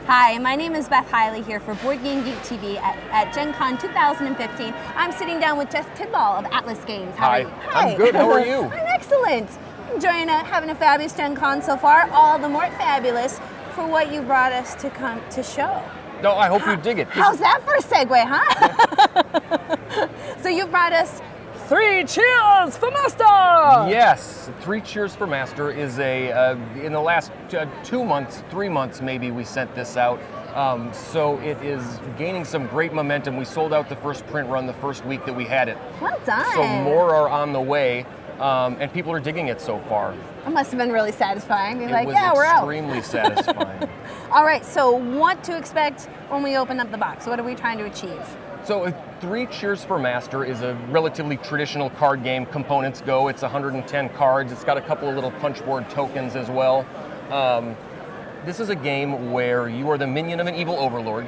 Hi, my name is Beth Hiley here for Board Game Geek TV at Gen Con 2015. I'm sitting down with Jeff Tidball of Atlas Games. How are you? Hi. I'm good. How are you? I'm excellent. Enjoying having a fabulous Gen Con so far. All the more fabulous for what you brought us to come to show. No, I hope you dig it. How's that for a segue, huh? So you brought us 3 Cheers for Master! Yes, 3 Cheers for Master is in the last 2 months, 3 months maybe, we sent this out. So it is gaining some great momentum. We sold out the first print run the first week that we had it. Well done. So more are on the way, and people are digging it so far. It must have been really satisfying. You're it like, was yeah, we're out. extremely satisfying. All right, so what to expect when we open up the box? What are we trying to achieve? So 3 Cheers for Master is a relatively traditional card game. Components go. It's 110 cards. It's got a couple of little punchboard tokens as well. This is a game where you are the minion of an evil overlord,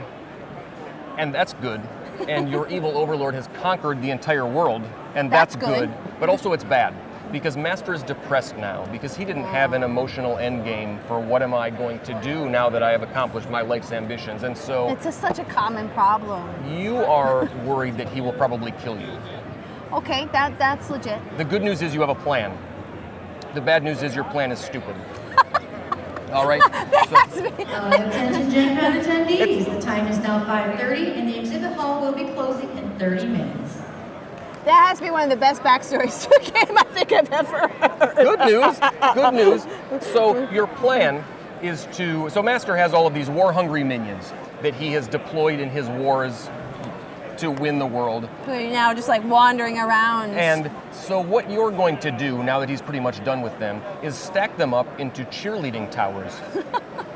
and that's good. And your evil overlord has conquered the entire world, and that's good. But also it's bad, because Master is depressed now, because he didn't have an emotional end game for what am I going to do now that I have accomplished my life's ambitions. And so it's such a common problem. You are worried that he will probably kill you. Okay, that's legit. The good news is you have a plan. The bad news is your plan is stupid. All right. Attention Gen Con attendees, the time is now 5:30 and the exhibit hall will be closing in 30 minutes. That has to be one of the best backstories to a game I think I've ever heard. Good news, good news. So your plan is so Master has all of these war-hungry minions that he has deployed in his wars to win the world. Who are now just like wandering around. And so what you're going to do, now that he's pretty much done with them, is stack them up into cheerleading towers.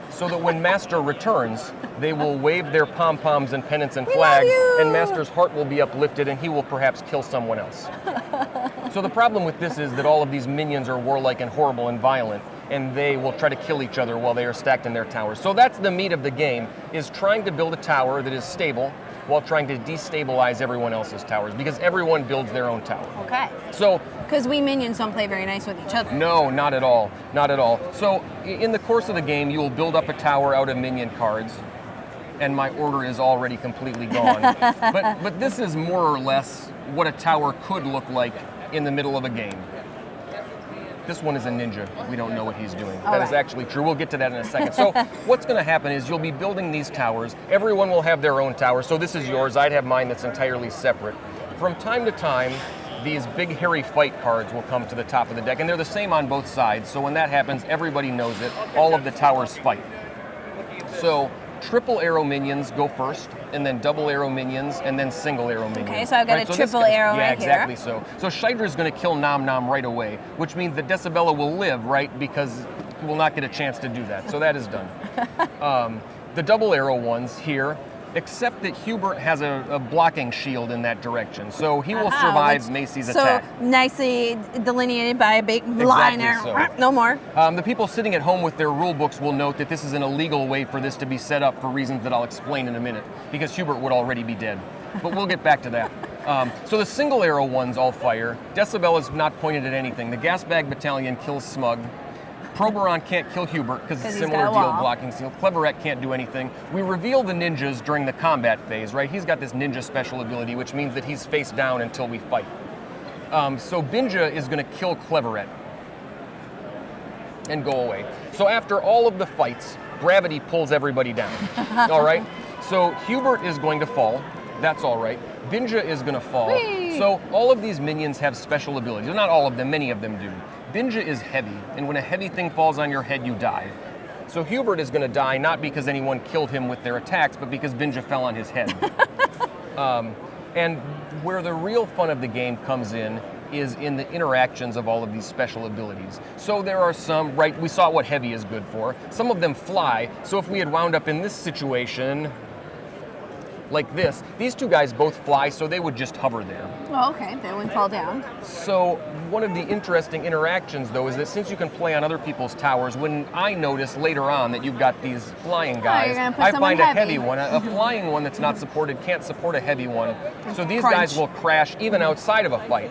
So that when Master returns, they will wave their pom-poms and pennants and flags, and Master's heart will be uplifted, and he will perhaps kill someone else. So the problem with this is that all of these minions are warlike and horrible and violent, and they will try to kill each other while they are stacked in their towers. So that's the meat of the game, is trying to build a tower that is stable while trying to destabilize everyone else's towers, because everyone builds their own tower. Okay. So, because we minions don't play very nice with each other. No, not at all. Not at all. So in the course of the game, you will build up a tower out of minion cards, and my order is already completely gone. but this is more or less what a tower could look like in the middle of a game. This one is a ninja. We don't know what he's doing. That is actually true. We'll get to that in a second. So what's going to happen is you'll be building these towers. Everyone will have their own tower. So this is yours. I'd have mine that's entirely separate. From time to time, these big hairy fight cards will come to the top of the deck, and they're the same on both sides. So when that happens, everybody knows it. All of the towers fight. So triple arrow minions go first, and then double arrow minions, and then single arrow minions. Okay, so I've got a triple arrow right here. Yeah, exactly so. So Shidra's going to kill Nom Nom right away, which means that Decibella will live, right? Because he will not get a chance to do that. So that is done. The double arrow ones here, except that Hubert has a blocking shield in that direction. So he will survive Macy's attack. So nicely delineated by a big line there. So. No more. The people sitting at home with their rule books will note that this is an illegal way for this to be set up for reasons that I'll explain in a minute, because Hubert would already be dead. But we'll get back to that. So the single arrow ones all fire. Decibella's not pointed at anything. The gas bag battalion kills Smug. Proberon can't kill Hubert because it's a similar deal blocking seal. Cleverette can't do anything. We reveal the ninjas during the combat phase, right? He's got this ninja special ability, which means that he's face down until we fight. So Binja is going to kill Cleverette and go away. So after all of the fights, gravity pulls everybody down. All right? So Hubert is going to fall. That's all right. Binja is going to fall. Whee! So all of these minions have special abilities. Not all of them, many of them do. Binja is heavy, and when a heavy thing falls on your head, you die. So Hubert is going to die not because anyone killed him with their attacks, but because Binja fell on his head. And where the real fun of the game comes in is in the interactions of all of these special abilities. So there are some, right, we saw what heavy is good for. Some of them fly, so if we had wound up in this situation, like this, these two guys both fly, so they would just hover there. Oh, okay, they wouldn't fall down. So one of the interesting interactions, though, is that since you can play on other people's towers, when I notice later on that you've got these flying guys, I find a heavy one. A flying one that's not supported can't support a heavy one. So these guys will crash even outside of a fight.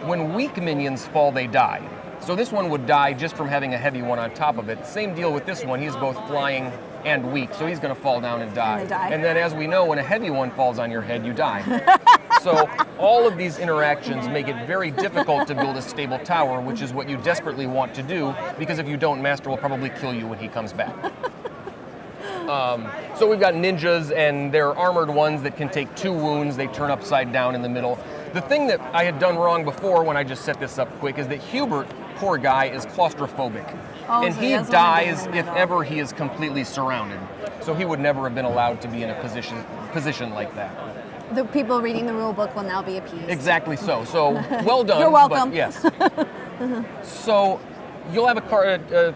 When weak minions fall, they die. So this one would die just from having a heavy one on top of it. Same deal with this one. He's both flying and weak, so he's going to fall down and die. And then, as we know, when a heavy one falls on your head, you die. So all of these interactions make it very difficult to build a stable tower, which is what you desperately want to do, because if you don't, Master will probably kill you when he comes back. So we've got ninjas, and they're armored ones that can take 2 wounds. They turn upside down in the middle. The thing that I had done wrong before when I just set this up quick is that Hubert, poor guy, is claustrophobic. And so he doesn't dies want to be in the if middle. ever he is completely surrounded. So he would never have been allowed to be in a position like that. The people reading the rule book will now be appeased. Exactly so. So well done. You're welcome. But yes. So you'll have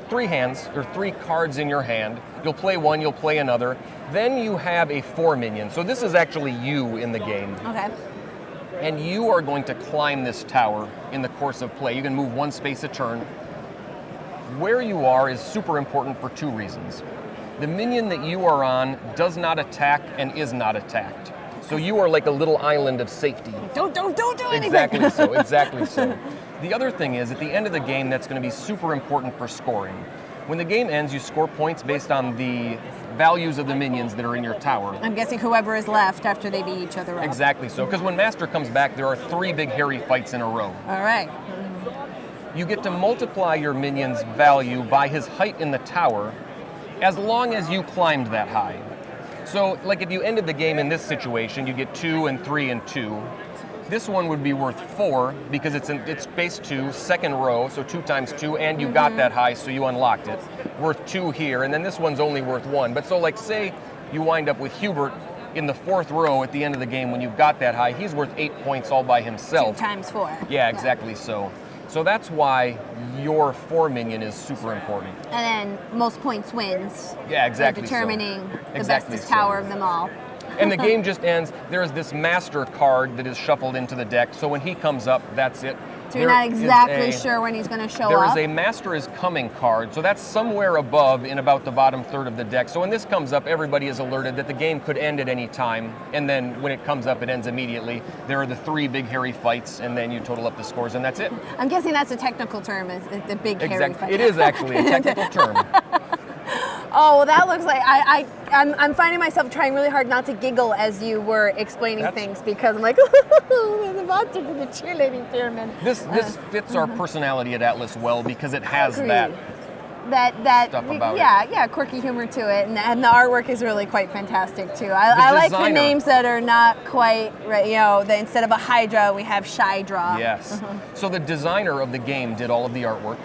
3 hands, or 3 cards in your hand. You'll play one, you'll play another. Then you have a 4 minion. So this is actually you in the game. Okay. And you are going to climb this tower in the course of play. You can move 1 space a turn. Where you are is super important for 2 reasons. The minion that you are on does not attack and is not attacked. So you are like a little island of safety. Don't do anything. Exactly so, exactly so. The other thing is, at the end of the game, that's going to be super important for scoring. When the game ends, you score points based on the values of the minions that are in your tower. I'm guessing whoever is left after they beat each other up. Exactly so, because when Master comes back, there are 3 big hairy fights in a row. All right. You get to multiply your minion's value by his height in the tower, as long as you climbed that high. So, like if you ended the game in this situation, you get 2 and 3 and 2. This one would be worth 4 because it's base 2, second row, so 2 times 2, and you got that high, so you unlocked it. Worth 2 here, and then this one's only worth 1. But so, like, say you wind up with Hubert in the 4th row at the end of the game when you've got that high, he's worth 8 points all by himself. 2 times 4. Yeah, exactly so. So that's why your 4 minion is super important. And then most points wins. Yeah, exactly so. Determining the Exactly bestest so. tower of them all. And the game just ends. There's this master card that is shuffled into the deck, so when he comes up, that's it. So you're not exactly sure when he's going to show There up. is a Master is Coming card, so that's somewhere above in about the bottom third of the deck. So when this comes up, everybody is alerted that the game could end at any time, and then when it comes up, it ends immediately. There are the 3 big hairy fights, and then you total up the scores, and that's it. I'm guessing that's a technical term, is the big hairy fight. It is actually a technical term. Oh, well, that looks like I'm finding myself trying really hard not to giggle as you were explaining things, because I'm like, the monsters in the cheerleading pyramid. This fits our personality at Atlas well because it has that stuff about it. Quirky humor to it, and the artwork is really quite fantastic too. I like the names that are not quite right. You know, instead of a Hydra, we have Shydra. Yes. So the designer of the game did all of the artwork.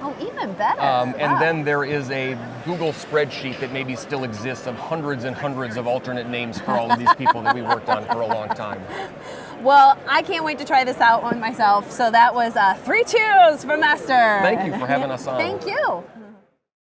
Oh, even better. And then there is a Google spreadsheet that maybe still exists of hundreds and hundreds of alternate names for all of these people that we worked on for a long time. Well, I can't wait to try this out on myself. So that was 3 cheers for Master. Thank you for having us on. Thank you.